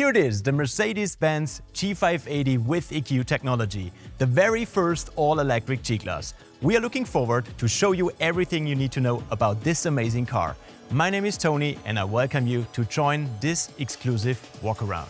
Here it is, the Mercedes-Benz G580 with EQ technology, the very first all-electric G-Class. We are looking forward to show you everything you need to know about this amazing car. My name is Tony and I welcome you to join this exclusive walk-around.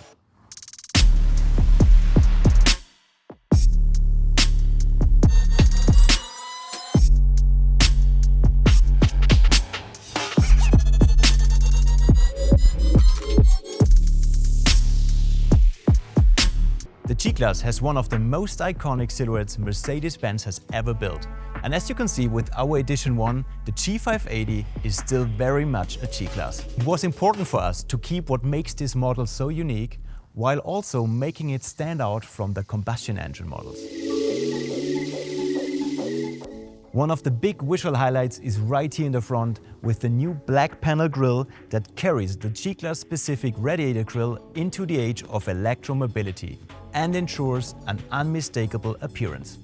The G-Class has one of the most iconic silhouettes Mercedes-Benz has ever built. And as you can see with our Edition 1, the G580 is still very much a G-Class. It was important for us to keep what makes this model so unique, while also making it stand out from the combustion engine models. One of the big visual highlights is right here in the front with the new black panel grille that carries the G-Class specific radiator grille into the age of electromobility and ensures an unmistakable appearance.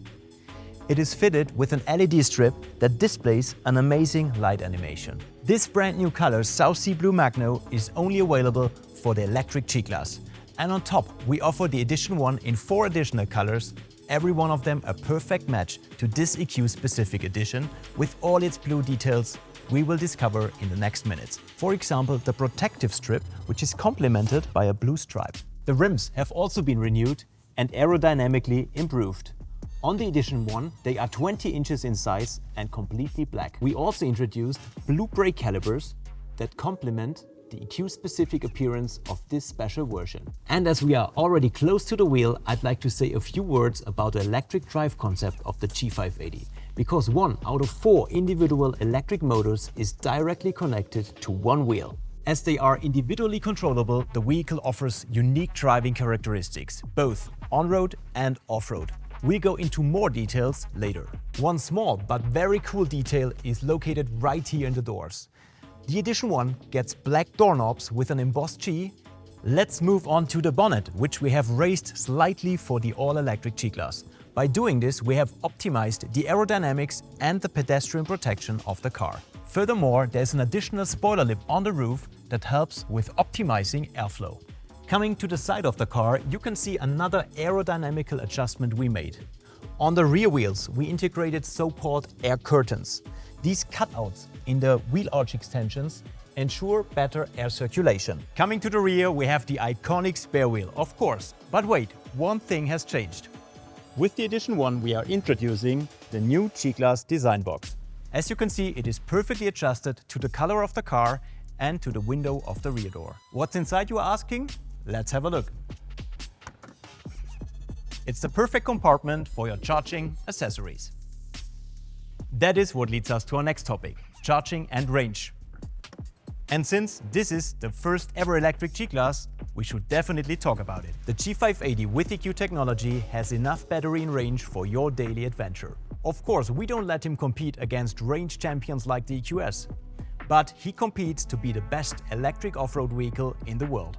It is fitted with an LED strip that displays an amazing light animation. This brand new color South Sea Blue Magno is only available for the electric G-Class. And on top we offer the Edition 1 in 4 additional colors, every one of them a perfect match to this EQ specific edition with all its blue details we will discover in the next minutes. For example, the protective strip, which is complemented by a blue stripe. The rims have also been renewed and aerodynamically improved. On the Edition 1, they are 20 inches in size and completely black. We also introduced blue brake calipers that complement the EQ-specific appearance of this special version. And as we are already close to the wheel, I'd like to say a few words about the electric drive concept of the G580. Because 1 out of 4 individual electric motors is directly connected to one wheel. As they are individually controllable, the vehicle offers unique driving characteristics, both on-road and off-road. We'll go into more details later. One small but very cool detail is located right here in the doors. The Edition 1 gets black doorknobs with an embossed G. Let's move on to the bonnet, which we have raised slightly for the all-electric G-Class. By doing this, we have optimized the aerodynamics and the pedestrian protection of the car. Furthermore, there's an additional spoiler lip on the roof that helps with optimizing airflow. Coming to the side of the car, you can see another aerodynamical adjustment we made. On the rear wheels, we integrated so-called air curtains. These cutouts in the wheel arch extensions ensure better air circulation. Coming to the rear, we have the iconic spare wheel, of course. But wait, one thing has changed. With the Edition 1, we are introducing the new G-Class design box. As you can see, it is perfectly adjusted to the color of the car and to the window of the rear door. What's inside, you are asking? Let's have a look. It's the perfect compartment for your charging accessories. That is what leads us to our next topic, charging and range. And since this is the first ever electric G-Class, we should definitely talk about it. The G580 with EQ technology has enough battery and range for your daily adventure. Of course, we don't let him compete against range champions like the EQS, but he competes to be the best electric off-road vehicle in the world.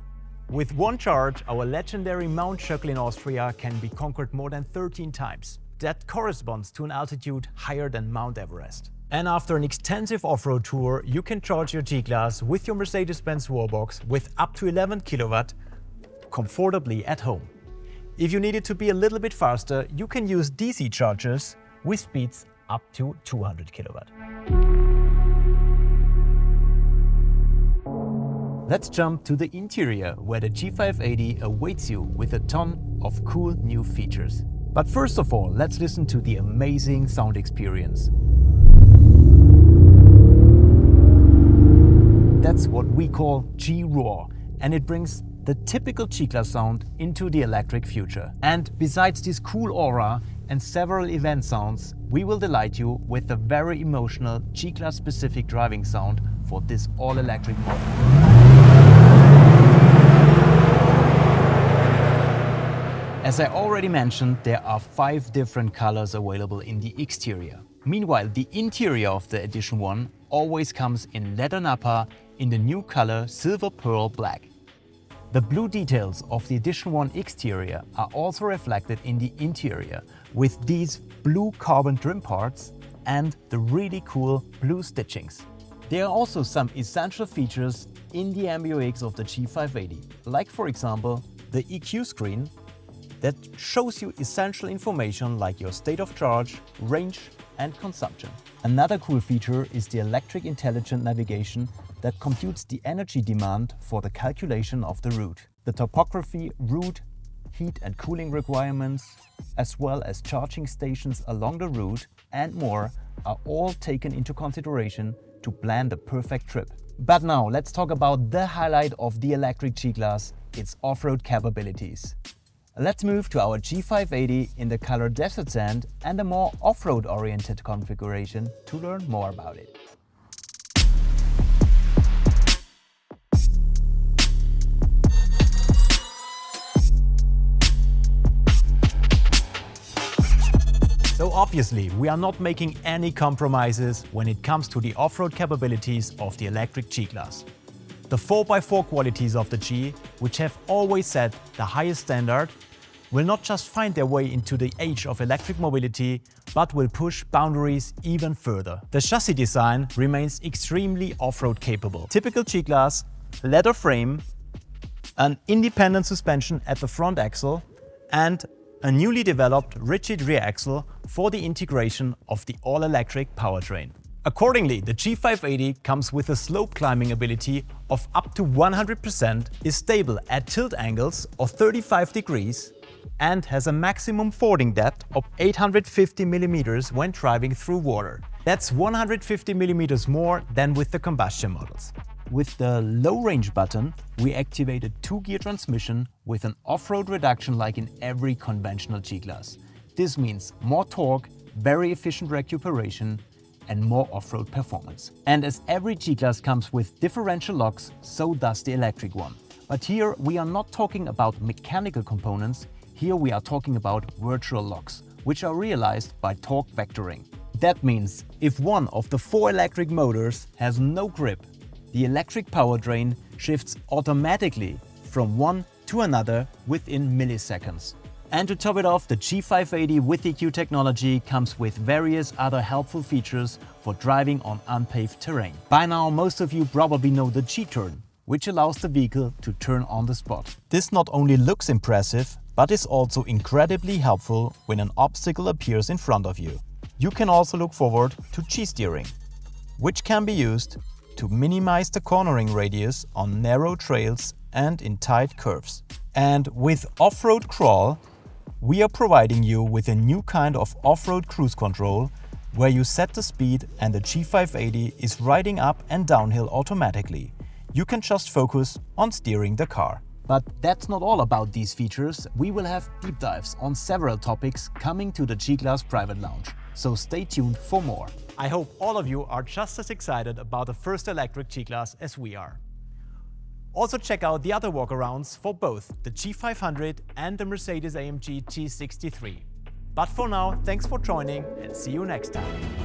With one charge, our legendary Mount Schöckl in Austria can be conquered more than 13 times. That corresponds to an altitude higher than Mount Everest. And after an extensive off-road tour, you can charge your G-Class with your Mercedes-Benz wallbox with up to 11 kW comfortably at home. If you need it to be a little bit faster, you can use DC chargers with speeds up to 200 kW. Let's jump to the interior, where the G580 awaits you with a ton of cool new features. But first of all, let's listen to the amazing sound experience. That's what we call G-Roar, and it brings the typical G-Class sound into the electric future. And besides this cool aura and several event sounds, we will delight you with the very emotional G-Class specific driving sound for this all-electric model. As I already mentioned, there are 5 different colors available in the exterior. Meanwhile, the interior of the Edition 1 always comes in leather nappa in the new color Silver Pearl Black. The blue details of the Edition 1 exterior are also reflected in the interior with these blue carbon trim parts and the really cool blue stitchings. There are also some essential features in the MBUX of the G580, like for example the EQ screen that shows you essential information like your state of charge, range and consumption. Another cool feature is the electric intelligent navigation that computes the energy demand for the calculation of the route. The topography, route, heat and cooling requirements, as well as charging stations along the route and more are all taken into consideration to plan the perfect trip. But now let's talk about the highlight of the electric G-Class, its off-road capabilities. Let's move to our G580 in the color Desert Sand and a more off-road oriented configuration to learn more about it. So obviously, we are not making any compromises when it comes to the off-road capabilities of the electric G-Class. The 4x4 qualities of the G, which have always set the highest standard, will not just find their way into the age of electric mobility, but will push boundaries even further. The chassis design remains extremely off-road capable. Typical G-Class, leather frame, an independent suspension at the front axle, and a newly developed rigid rear axle for the integration of the all-electric powertrain. Accordingly, the G580 comes with a slope climbing ability of up to 100%, is stable at tilt angles of 35 degrees, and has a maximum fording depth of 850 mm when driving through water. That's 150 mm more than with the combustion models. With the low range button, we activated 2-gear transmission with an off-road reduction like in every conventional G-Class. This means more torque, very efficient recuperation, and more off-road performance. And as every G-Class comes with differential locks, so does the electric one. But here we are not talking about mechanical components, here we are talking about virtual locks, which are realized by torque vectoring. That means if one of the 4 electric motors has no grip, the electric powertrain shifts automatically from one to another within milliseconds. And to top it off, the G580 with EQ technology comes with various other helpful features for driving on unpaved terrain. By now, most of you probably know the G-turn, which allows the vehicle to turn on the spot. This not only looks impressive, but is also incredibly helpful when an obstacle appears in front of you. You can also look forward to G-steering, which can be used to minimize the cornering radius on narrow trails and in tight curves. And with off-road crawl, we are providing you with a new kind of off-road cruise control where you set the speed and the G580 is riding up and downhill automatically. You can just focus on steering the car. But that's not all about these features. We will have deep dives on several topics coming to the G-Class Private Lounge. So stay tuned for more. I hope all of you are just as excited about the first electric G-Class as we are. Also check out the other walkarounds for both the G500 and the Mercedes-AMG G63. But for now, thanks for joining and see you next time.